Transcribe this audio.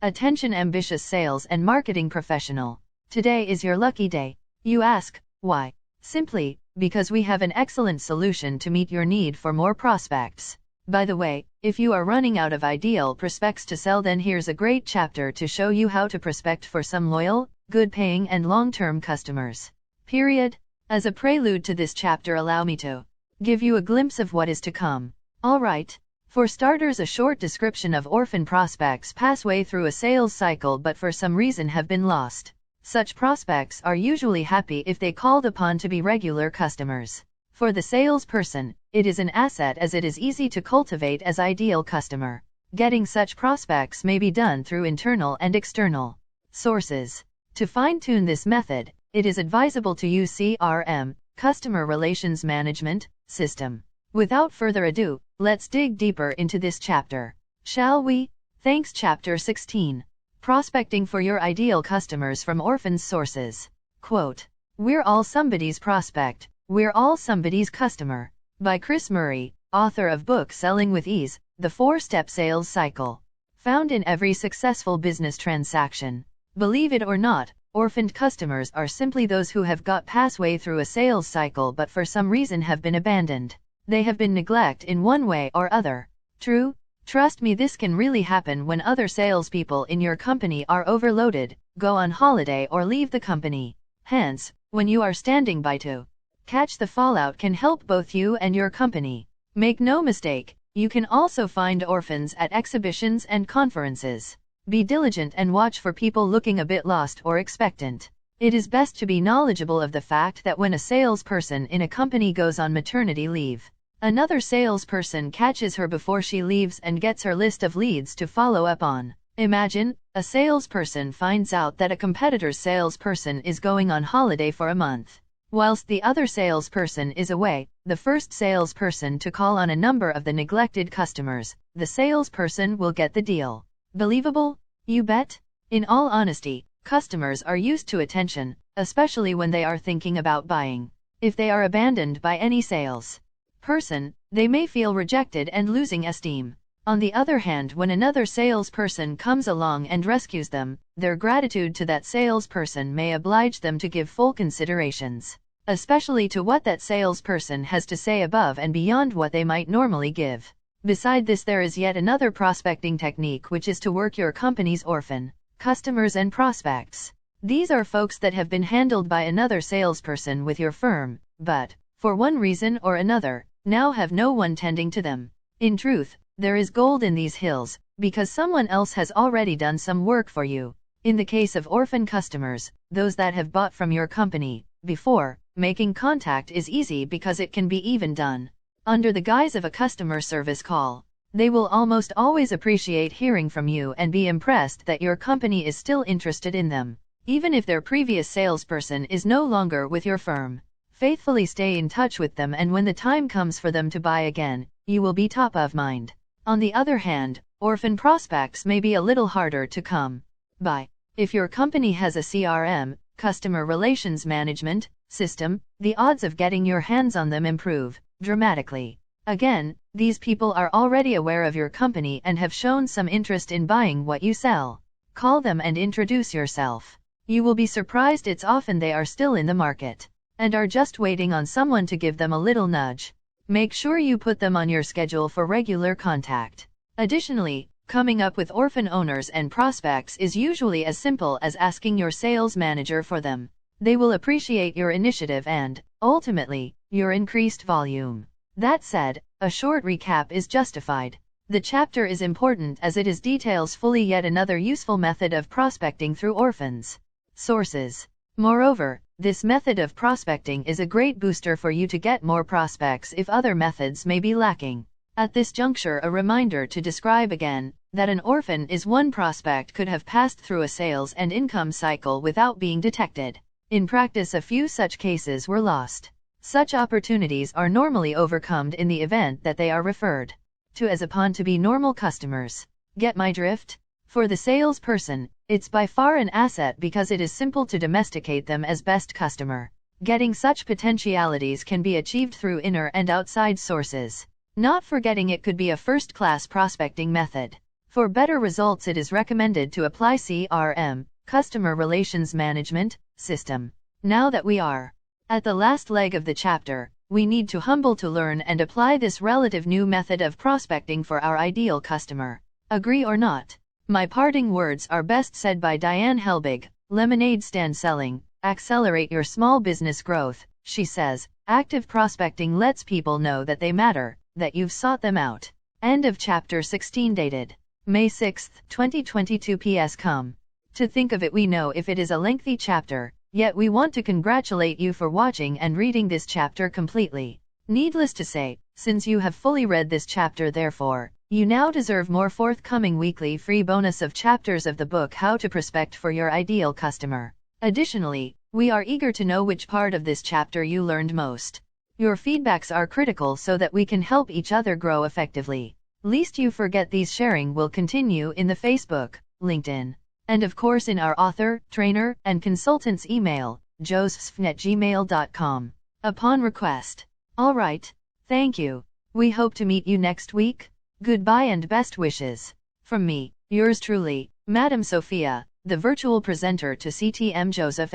Attention ambitious sales and marketing professional. Today is your lucky day. You ask, why? Simply, because we have an excellent solution to meet your need for more prospects. By the way, if you are running out of ideal prospects to sell, then here's a great chapter to show you how to prospect for some loyal, good-paying and long-term customers. Period. As a prelude to this chapter, allow me to give you a glimpse of what is to come. Alright. For starters, a short description of orphan prospects pass way through a sales cycle but for some reason have been lost. Such prospects are usually happy if they called upon to be regular customers. For the salesperson, it is an asset as it is easy to cultivate as ideal customer. Getting such prospects may be done through internal and external sources. To fine-tune this method, it is advisable to use CRM, Customer Relations Management, system. Without further ado, let's dig deeper into this chapter. Shall we? Thanks. Chapter 16. Prospecting for your ideal customers from orphans sources. Quote, "We're all somebody's prospect. We're all somebody's customer." By Chris Murray, author of book Selling with Ease, The 4-Step Sales Cycle. Found in every successful business transaction. Believe it or not, orphaned customers are simply those who have got passway through a sales cycle but for some reason have been abandoned. They have been neglected in one way or other. True? Trust me, this can really happen when other salespeople in your company are overloaded, go on holiday or leave the company. Hence, when you are standing by to catch the fallout can help both you and your company. Make no mistake, you can also find orphans at exhibitions and conferences. Be diligent and watch for people looking a bit lost or expectant. It is best to be knowledgeable of the fact that when a salesperson in a company goes on maternity leave, another salesperson catches her before she leaves and gets her list of leads to follow up on. Imagine, a salesperson finds out that a competitor's salesperson is going on holiday for a month. Whilst the other salesperson is away, the first salesperson to call on a number of the neglected customers, the salesperson will get the deal. Believable? You bet. In all honesty, customers are used to attention, especially when they are thinking about buying. If they are abandoned by any sales person, they may feel rejected and losing esteem. On the other hand, when another salesperson comes along and rescues them, their gratitude to that salesperson may oblige them to give full considerations, especially to what that salesperson has to say above and beyond what they might normally give. Beside this, there is yet another prospecting technique, which is to work your company's orphan customers and prospects. These are folks that have been handled by another salesperson with your firm, but, for one reason or another, now have no one tending to them. In truth, there is gold in these hills, because someone else has already done some work for you. In the case of orphan customers, those that have bought from your company before, making contact is easy because it can be even done under the guise of a customer service call. They will almost always appreciate hearing from you and be impressed that your company is still interested in them, even if their previous salesperson is no longer with your firm. Faithfully stay in touch with them, and when the time comes for them to buy again, you will be top of mind. On the other hand, orphan prospects may be a little harder to come by. If your company has a CRM, Customer Relations Management, system, the odds of getting your hands on them improve dramatically. Again, these people are already aware of your company and have shown some interest in buying what you sell. Call them and introduce yourself. You will be surprised it's often they are still in the market and are just waiting on someone to give them a little nudge. Make sure you put them on your schedule for regular contact. Additionally, coming up with orphan owners and prospects is usually as simple as asking your sales manager for them. They will appreciate your initiative and, ultimately, your increased volume. That said, a short recap is justified. The chapter is important as it details fully yet another useful method of prospecting through orphans sources. Moreover, this method of prospecting is a great booster for you to get more prospects if other methods may be lacking. At this juncture, a reminder to describe again that an orphan is one prospect could have passed through a sales and income cycle without being detected. In practice, a few such cases were lost. Such opportunities are normally overcome in the event that they are referred to as upon to be normal customers. Get my drift? For the salesperson, it's by far an asset because it is simple to domesticate them as best customer. Getting such potentialities can be achieved through inner and outside sources. Not forgetting it could be a first-class prospecting method. For better results, it is recommended to apply CRM, Customer Relations Management, system. Now that we are at the last leg of the chapter, we need to humble to learn and apply this relative new method of prospecting for our ideal customer. Agree or not? My parting words are best said by Diane Helbig, Lemonade Stand Selling. Accelerate your small business growth, she says. Active prospecting lets people know that they matter, that you've sought them out. End of chapter 16, dated May 6, 2022. PS. Come to think of it, we know if it is a lengthy chapter, yet we want to congratulate you for watching and reading this chapter completely. Needless to say, since you have fully read this chapter, therefore, you now deserve more forthcoming weekly free bonus of chapters of the book How to Prospect for Your Ideal Customer. Additionally, we are eager to know which part of this chapter you learned most. Your feedbacks are critical so that we can help each other grow effectively. Lest you forget, these sharing will continue in the Facebook, LinkedIn, and of course in our author, trainer, and consultant's email, josephsfn@gmail.com, upon request. Alright, thank you. We hope to meet you next week. Goodbye and best wishes. From me, yours truly, Madam Sophia, the virtual presenter to CTM Joseph.